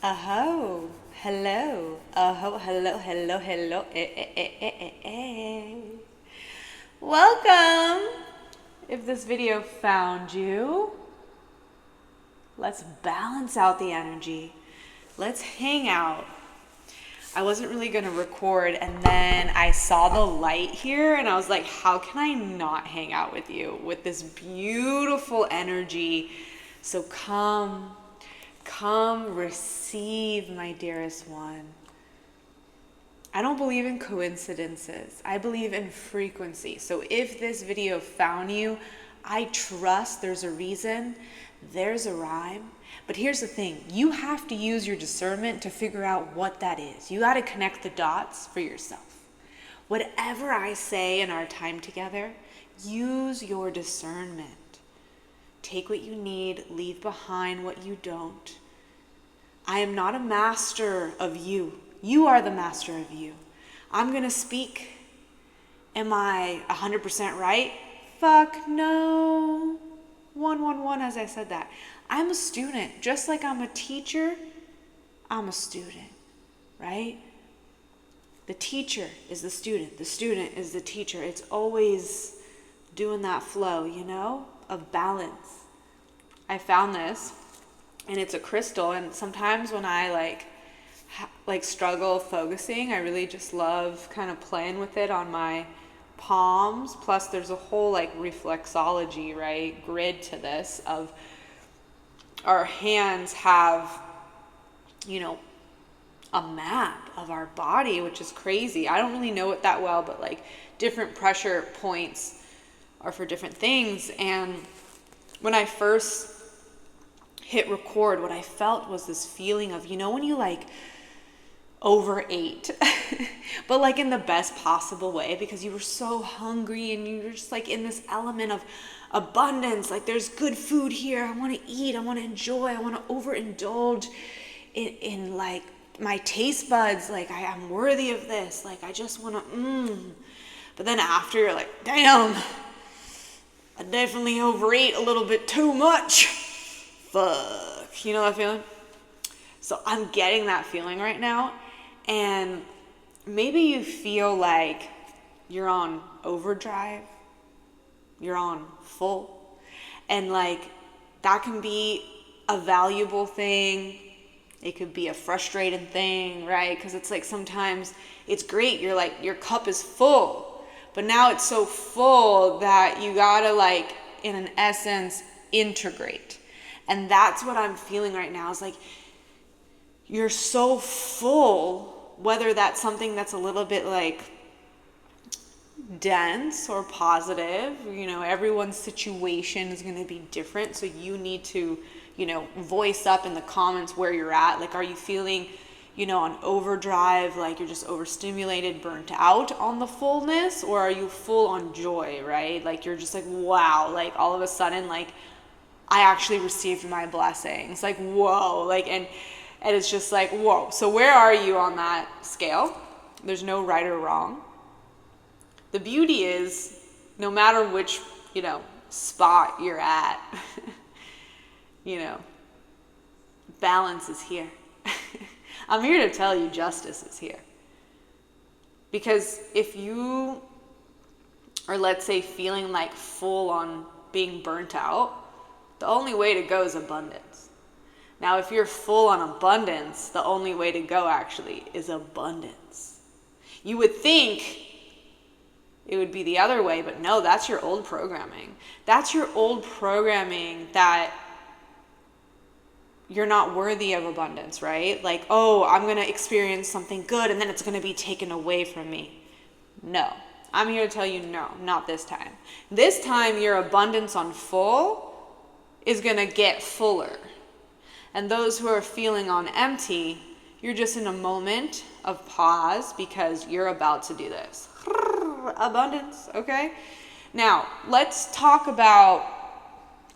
Aho, hello, aho, hello, hello, hello, Welcome! If this video found you, let's balance out the energy. Let's hang out. I wasn't really gonna record, and then I saw the light here and I was like, how can I not hang out with you with this beautiful energy? So come receive, my dearest one. I don't believe in coincidences. I believe in frequency. So if this video found you, I trust there's a reason, there's a rhyme. But here's the thing, you have to use your discernment to figure out what that is. You got to connect the dots for yourself. Whatever I say in our time together, use your discernment. Take what you need, leave behind what you don't. I am not a master of you. You are the master of you. I'm going to speak. Am I 100% right? Fuck no. 111 as I said that. I'm a student. Just like I'm a teacher, I'm a student, right? The teacher is the student. The student is the teacher. It's always doing that flow, of balance. I found this, and it's a crystal, and sometimes when I struggle focusing, I really just love kind of playing with it on my palms. Plus there's a whole reflexology, right, grid to this of our hands have, a map of our body, which is crazy. I don't really know it that well, but different pressure points are for different things. And when I first hit record, what I felt was this feeling of, when you overate, but in the best possible way, because you were so hungry and you were just in this element of abundance. There's good food here. I want to eat. I want to enjoy. I want to overindulge in my taste buds. I'm worthy of this. I just want to, But then after you're like, damn, I definitely overate a little bit too much. Fuck. You know that feeling? So I'm getting that feeling right now. And maybe you feel like you're on overdrive. You're on full. And that can be a valuable thing. It could be a frustrating thing, right? Because it's sometimes it's great. You're your cup is full. But now it's so full that you gotta in an essence, integrate. And that's what I'm feeling right now. Is you're so full, whether that's something that's a little bit dense or positive. Everyone's situation is going to be different. So you need to, voice up in the comments where you're at. Are you feeling, on overdrive, you're just overstimulated, burnt out on the fullness? Or are you full on joy, right? You're just wow, all of a sudden, I actually received my blessings. Whoa, and it's just whoa. So where are you on that scale? There's no right or wrong. The beauty is, no matter which, spot you're at, balance is here. I'm here to tell you justice is here. Because if you are, let's say, feeling full on being burnt out, the only way to go is abundance. Now, if you're full on abundance, the only way to go actually is abundance. You would think it would be the other way, but no, that's your old programming. That's your old programming that you're not worthy of abundance, right? I'm going to experience something good and then it's going to be taken away from me. No, I'm here to tell you no, not this time. This time, your abundance on full is going to get fuller. And those who are feeling on empty, you're just in a moment of pause because you're about to do this. Abundance, okay? Now, let's talk about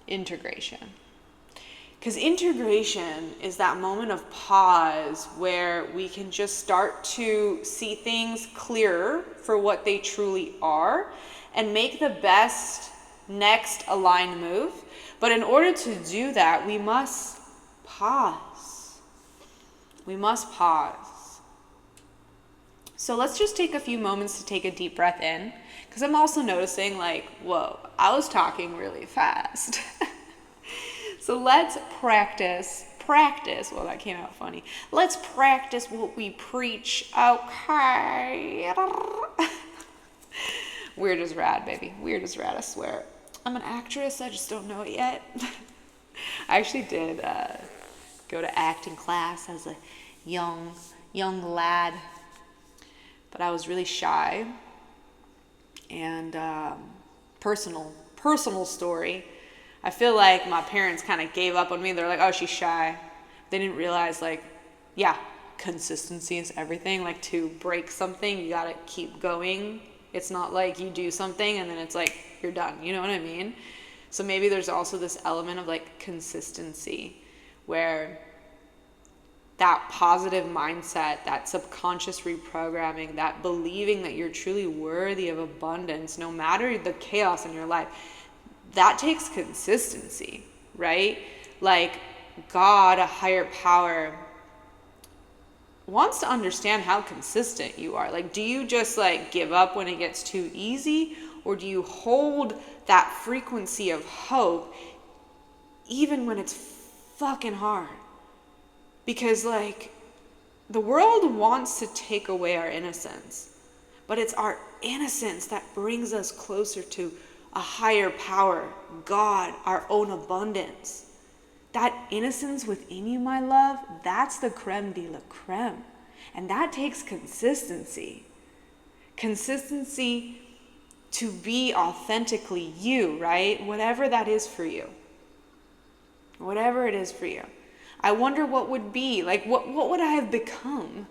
integration. Because integration is that moment of pause where we can just start to see things clearer for what they truly are and make the best next aligned move. But in order to do that, we must pause. We must pause. So let's just take a few moments to take a deep breath in, because I'm also noticing like, whoa, I was talking really fast. So let's practice. Well, that came out funny. Let's practice what we preach. Okay. Weird as rad, baby. Weird as rad, I swear. I'm an actress, I just don't know it yet. I actually did go to acting class as a young lad, but I was really shy. And personal story, I feel like my parents kind of gave up on me. They're like, oh, she's shy. They didn't realize, like, yeah, consistency is everything. Like, to break something, you gotta keep going. It's not like you do something and then it's like you're done. You know what I mean? So maybe there's also this element of like consistency, where that positive mindset, that subconscious reprogramming, that believing that you're truly worthy of abundance, no matter the chaos in your life, that takes consistency, right? Like, God, a higher power, wants to understand how consistent you are. Like, do you just like give up when it gets too easy, or do you hold that frequency of hope even when it's fucking hard? Because like, the world wants to take away our innocence, but it's our innocence that brings us closer to a higher power, God, our own abundance. That innocence within you, my love, that's the creme de la creme. And that takes consistency. Consistency to be authentically you, right? Whatever that is for you. Whatever it is for you. I wonder what would be, like, what would I have become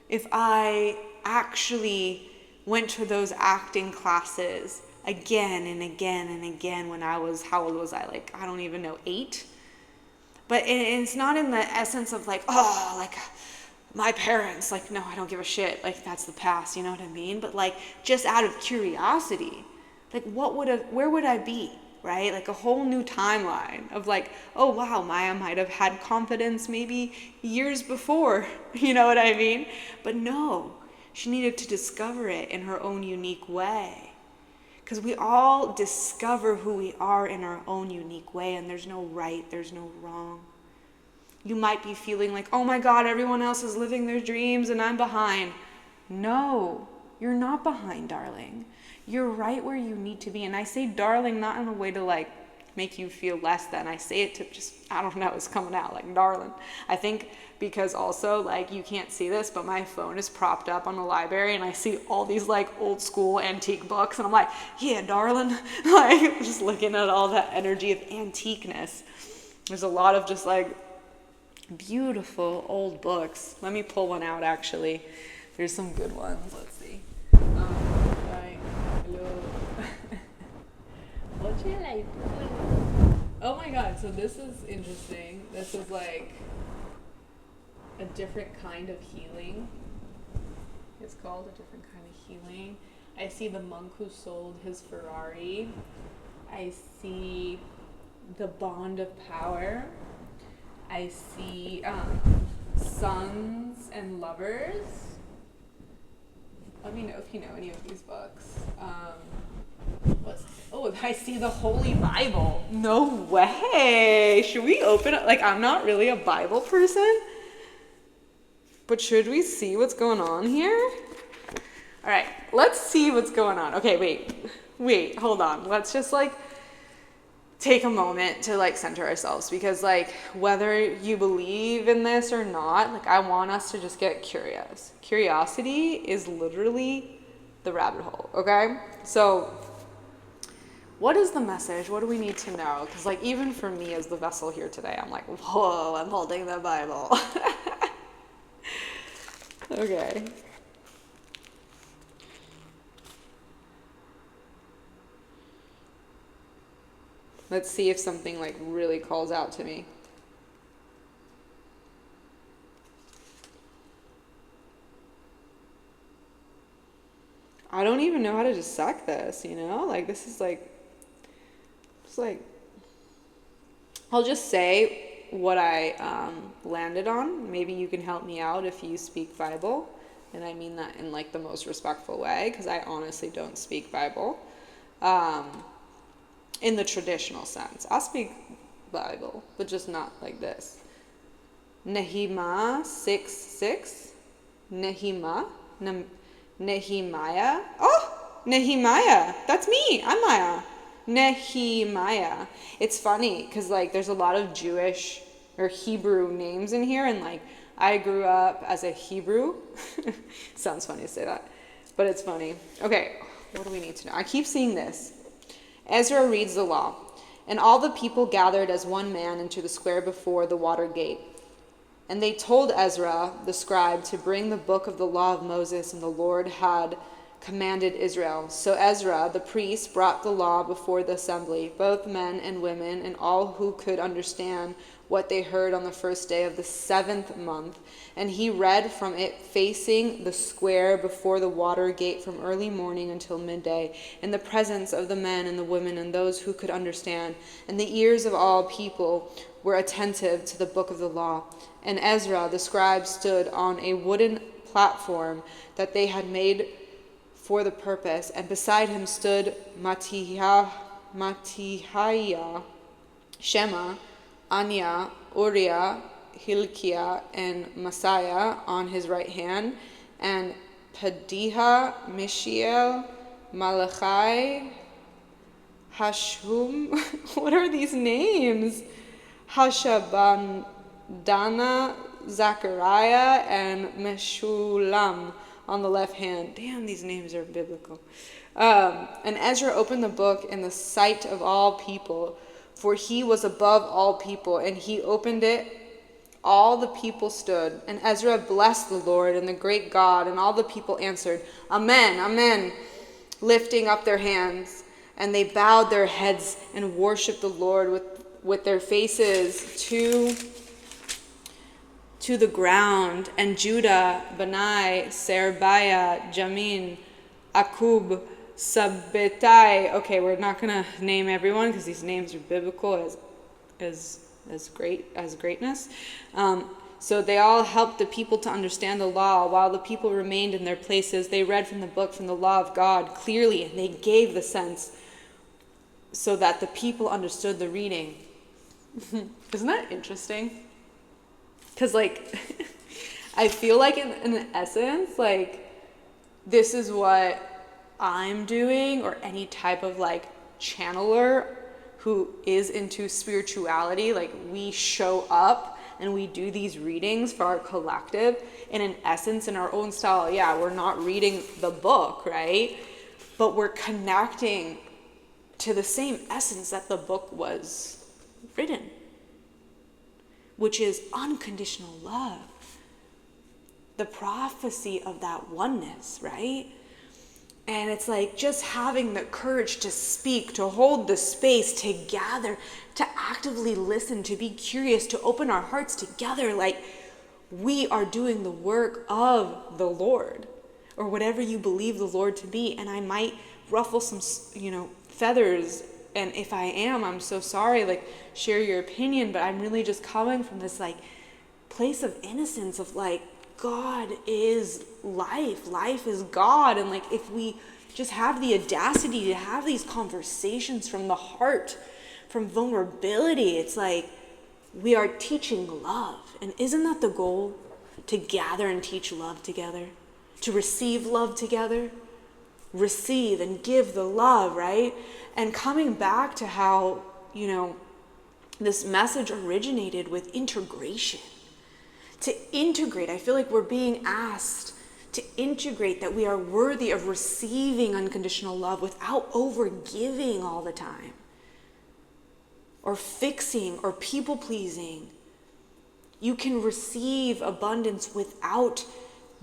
if I actually went to those acting classes again and again and again when I was, how old was I? Like, I don't even know, 8? But it's not in the essence of like, oh, like my parents, like, no, I don't give a shit. Like, that's the past, you know what I mean? But like, just out of curiosity, like, where would I be, right? Like a whole new timeline of like, oh wow, Maya might have had confidence maybe years before, you know what I mean? But no, she needed to discover it in her own unique way. Because we all discover who we are in our own unique way, and there's no right, there's no wrong. You might be feeling like, oh my God, everyone else is living their dreams and I'm behind. No, you're not behind, darling. You're right where you need to be. And I say darling not in a way to like make you feel less than. I say it to just, I don't know, it's coming out like darling. I think because also like you can't see this, but my phone is propped up on the library and I see all these like old school antique books and I'm like, yeah, darling. Like, just looking at all that energy of antiqueness. There's a lot of just like beautiful old books. Let me pull one out actually. There's some good ones. Let's see. Right. Hello. What you like? Oh my God, so this is interesting. This is like a different kind of healing. It's called a different kind of healing. I see the monk who sold his Ferrari. I see the bond of power. I see sons and lovers. Let me know if you know any of these books. I see the Holy Bible. No way. Should we open it? Like, I'm not really a Bible person, but should we see what's going on here? All right, let's see what's going on. Okay, wait, hold on. Let's just like take a moment to like center ourselves, because like whether you believe in this or not, like I want us to just get curious. Curiosity is literally the rabbit hole, okay? So what is the message? What do we need to know? Because like even for me as the vessel here today, I'm like, whoa, I'm holding the Bible. Okay. Let's see if something like really calls out to me. I don't even know how to dissect this, you know? Like this is like, it's like, I'll just say what I landed on. Maybe you can help me out if you speak Bible. And I mean that in like the most respectful way, because I honestly don't speak Bible in the traditional sense. I speak Bible, but just not like this. Nehemiah 6:6. Nehemiah. Oh, Nehemiah. That's me. I'm Maya. Nehemiah. It's funny because like there's a lot of Jewish or Hebrew names in here, and like I grew up as a Hebrew. Sounds funny to say that, but it's funny. Okay, what do we need to know? I keep seeing this. Ezra reads the law, and all the people gathered as one man into the square before the water gate. And they told Ezra, the scribe, to bring the book of the law of Moses, and the Lord had commanded Israel. So Ezra, the priest, brought the law before the assembly, both men and women, and all who could understand what they heard on the first day of the 7th month. And he read from it facing the square before the water gate from early morning until midday, in the presence of the men and the women and those who could understand. And the ears of all people were attentive to the book of the law. And Ezra, the scribe, stood on a wooden platform that they had made for the purpose, and beside him stood Mattithiah, Shema, Anya, Uriah, Hilkiah, and Messiah on his right hand, and Pedaiah, Mishael, Malachi, Hashum. What are these names? Hashabandana, Zechariah, and Meshulam on the left hand. Damn, these names are biblical. And Ezra opened the book in the sight of all people, for he was above all people, and he opened it. All the people stood, and Ezra blessed the Lord and the great God, and all the people answered, Amen, Amen, lifting up their hands. And they bowed their heads and worshipped the Lord with their faces to the ground. And Judah, Benai, Serbiah, Jamin, Akub, Sabbetai. Okay, we're not going to name everyone because these names are biblical as greatness. So they all helped the people to understand the law. While the people remained in their places, they read from the book, from the law of God clearly, and they gave the sense so that the people understood the reading. Isn't that interesting? Because, like, I feel like in essence, like, this is what I'm doing, or any type of, like, channeler who is into spirituality. Like, we show up and we do these readings for our collective, and in essence, in our own style, yeah, we're not reading the book, right? But we're connecting to the same essence that the book was written, which is unconditional love. The prophecy of that oneness, right? And it's like just having the courage to speak, to hold the space, to gather, to actively listen, to be curious, to open our hearts together. Like, we are doing the work of the Lord, or whatever you believe the Lord to be. And I might ruffle some, feathers. And if I am, I'm so sorry. Like, share your opinion. But I'm really just coming from this, like, place of innocence of, like, God is life. Life is God. And, like, if we just have the audacity to have these conversations from the heart, from vulnerability, it's like we are teaching love. And isn't that the goal? To gather and teach love together, to receive love together, receive and give the love, right? And coming back to how, this message originated with integration. To integrate, I feel like we're being asked to integrate that we are worthy of receiving unconditional love without over-giving all the time, or fixing, or people-pleasing. You can receive abundance without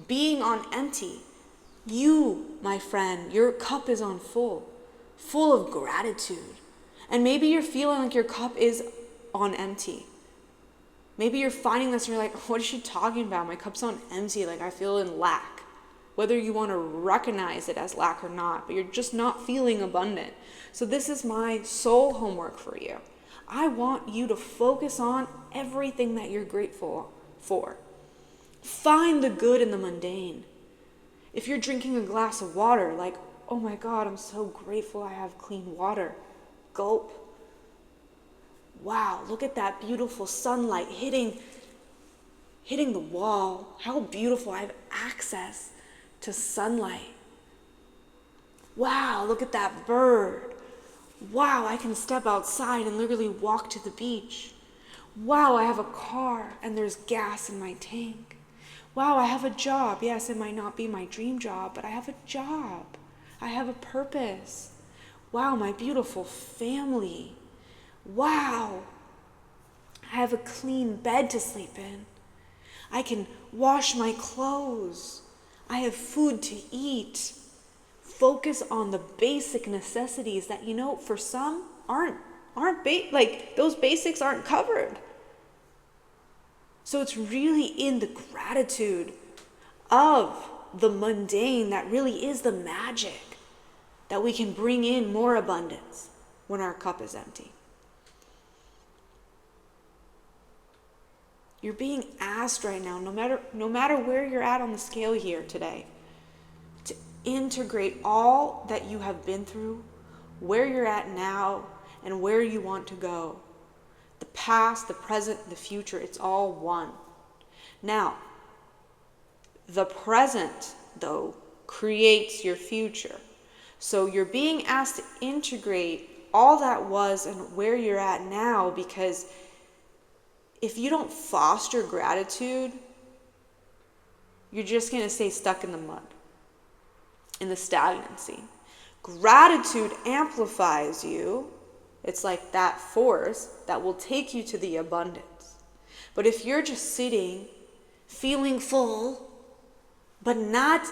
being on empty. You, my friend, your cup is on full of gratitude. And maybe you're feeling like your cup is on empty. Maybe you're finding this and you're like, what is she talking about? My cup's on empty. Like, I feel in lack. Whether you want to recognize it as lack or not, but you're just not feeling abundant. So this is my soul homework for you. I want you to focus on everything that you're grateful for. Find the good in the mundane. If you're drinking a glass of water, like, oh my God, I'm so grateful I have clean water. Gulp. Wow, look at that beautiful sunlight hitting the wall. How beautiful. I have access to sunlight. Wow, look at that bird. Wow, I can step outside and literally walk to the beach. Wow, I have a car and there's gas in my tank. Wow, I have a job. Yes, it might not be my dream job, but I have a job. I have a purpose. Wow, my beautiful family. Wow, I have a clean bed to sleep in. I can wash my clothes. I have food to eat. Focus on the basic necessities that, for some aren't those basics aren't covered. So it's really in the gratitude of the mundane that really is the magic that we can bring in more abundance when our cup is empty. You're being asked right now, no matter where you're at on the scale here today, to integrate all that you have been through, where you're at now, and where you want to go. The past, the present, the future, it's all one. Now, the present, though, creates your future. So you're being asked to integrate all that was and where you're at now, because if you don't foster gratitude, you're just going to stay stuck in the mud, in the stagnancy. Gratitude amplifies you. It's like that force that will take you to the abundance. But if you're just sitting, feeling full, but not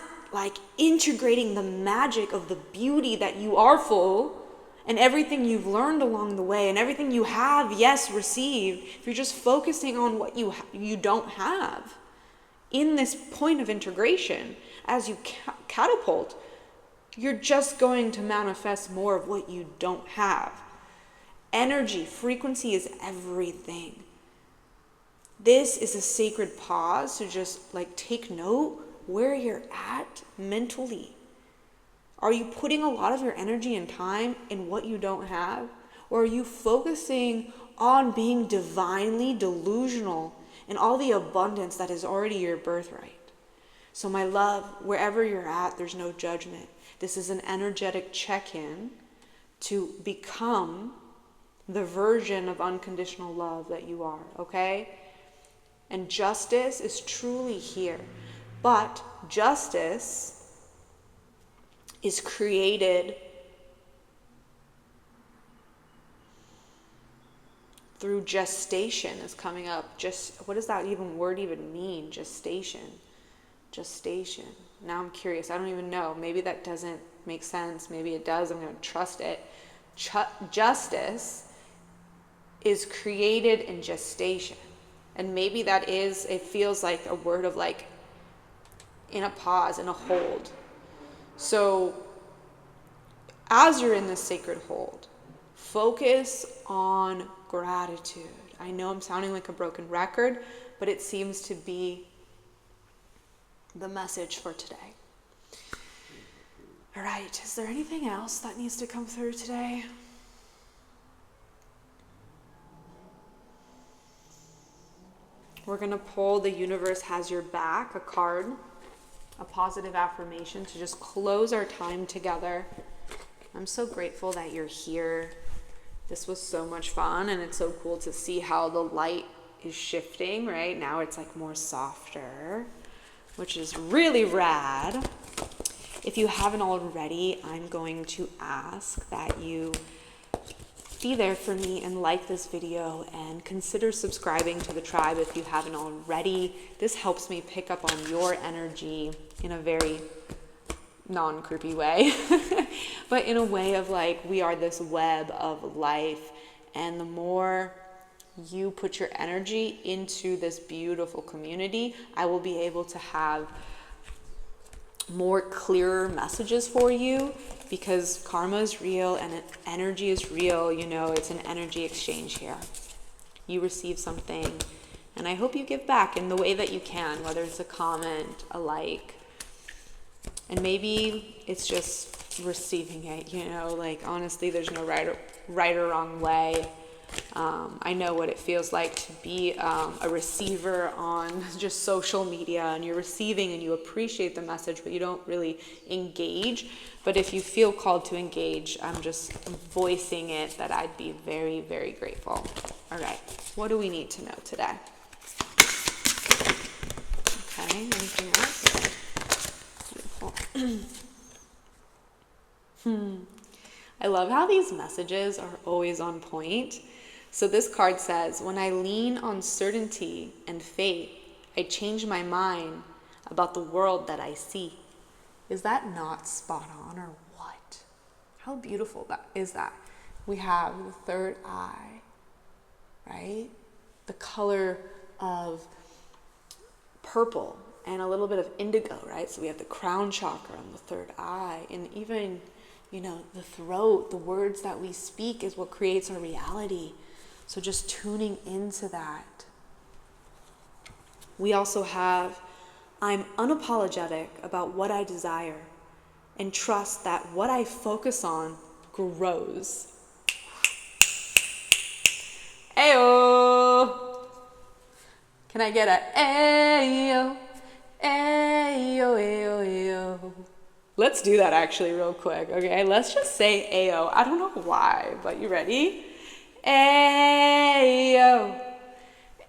integrating the magic of the beauty that you are full, and everything you've learned along the way, and everything you have, yes, received, if you're just focusing on what you don't have, in this point of integration, as you catapult, you're just going to manifest more of what you don't have. Energy, frequency is everything. This is a sacred pause to just take note where you're at mentally. Are you putting a lot of your energy and time in what you don't have? Or are you focusing on being divinely delusional in all the abundance that is already your birthright? So my love, wherever you're at, there's no judgment. This is an energetic check-in to become the version of unconditional love that you are, okay? And justice is truly here. But justice is created through gestation is coming up. What does that word even mean? Gestation. Now I'm curious. I don't even know. Maybe that doesn't make sense. Maybe it does. I'm going to trust it. Justice is created in gestation. And maybe it feels like a word of in a pause, in a hold. So as you're in this sacred hold, focus on gratitude. I know I'm sounding like a broken record, but it seems to be the message for today. All right, is there anything else that needs to come through today? We're going to pull The Universe Has Your Back, a card, a positive affirmation to just close our time together. I'm so grateful that you're here. This was so much fun, and it's so cool to see how the light is shifting, right? Now it's more softer, which is really rad. If you haven't already, I'm going to ask that you be there for me and like this video and consider subscribing to the tribe if you haven't already. This helps me pick up on your energy in a very non-creepy way, but in a way of we are this web of life, and the more you put your energy into this beautiful community, I will be able to have more clearer messages for you, because karma is real and energy is real. You know, it's an energy exchange here. You receive something, and I hope you give back in the way that you can, whether it's a comment, a like, and maybe it's just receiving it, you know, like honestly, there's no right or wrong way. I know what it feels like to be a receiver on just social media, and you're receiving and you appreciate the message, but you don't really engage. But if you feel called to engage, I'm just voicing it that I'd be very, very grateful. All right, what do we need to know today? Okay, anything else? I love how these messages are always on point. So this card says, when I lean on certainty and faith, I change my mind about the world that I see. Is that not spot on or what? How beautiful that is that? We have the third eye, right? The color of purple and a little bit of indigo, right? So we have the crown chakra and the third eye, and even, you know, the throat, the words that we speak is what creates our reality. So just tuning into that. We also have, I'm unapologetic about what I desire and trust that what I focus on grows. Ayo! Can I get a ayo? Ayo, ayo, ayo. Let's do that actually real quick, okay? Let's just say ayo. I don't know why, but you ready? Ayo,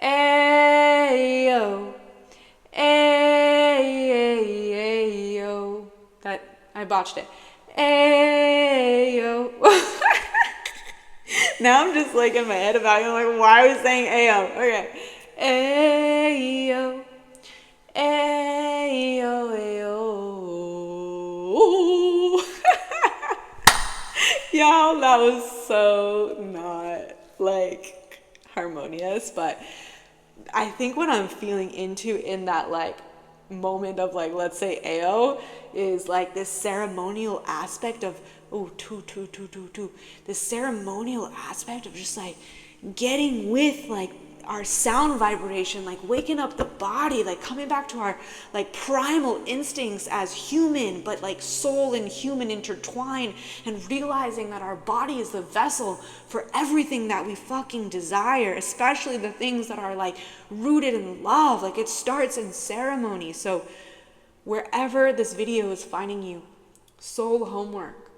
ayo, ayo. That, I botched it. Ayo. Now I'm just like in my head about it, like, why are we saying ayo? Okay. Ayo, ayo, ayo. Y'all, that was so not like harmonious, but I think what I'm feeling into in that like moment of like, let's say AO, is like this ceremonial aspect of, oh, two, this ceremonial aspect of just like getting with like our sound vibration, like waking up the body, like coming back to our like primal instincts as human, but like soul and human intertwined, and realizing that our body is the vessel for everything that we fucking desire, especially the things that are like rooted in love. Like it starts in ceremony. So wherever this video is finding you, soul homework,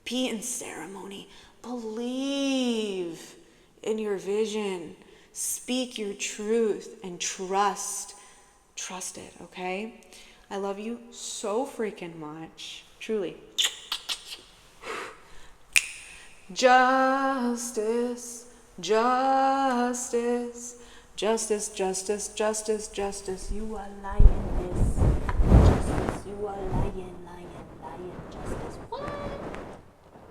be in ceremony, believe in your vision, speak your truth, and trust it, okay? I love you so freaking much, truly. Justice, justice, justice, justice, justice, justice. You are lying, this. Justice, you are lying, lying, lying.